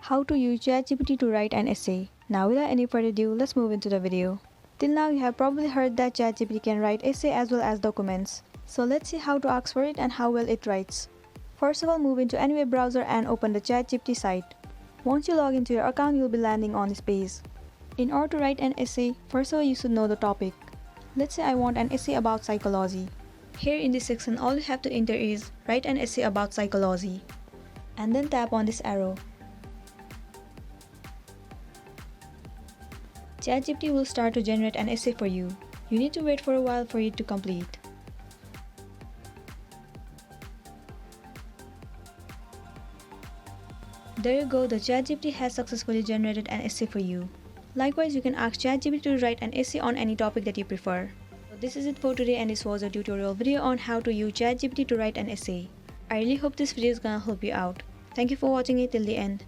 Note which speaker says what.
Speaker 1: How to use ChatGPT to write an essay. Now without any further ado, let's move into the video. Till now you have probably heard that ChatGPT can write essay as well as documents. So let's see how to ask for it and how well it writes. First of all, move into any web browser and open the ChatGPT site. Once you log into your account, you'll be landing on this page. In order to write an essay, first of all you should know the topic. Let's say I want an essay about psychology. Here in this section, all you have to enter is write an essay about psychology. And then tap on this arrow. ChatGPT will start to generate an essay for you. You need to wait for a while for it to complete. There you go, the ChatGPT has successfully generated an essay for you. Likewise, you can ask ChatGPT to write an essay on any topic that you prefer. So this is it for today, and this was a tutorial video on how to use ChatGPT to write an essay. I really hope this video is gonna help you out. Thank you for watching it till the end.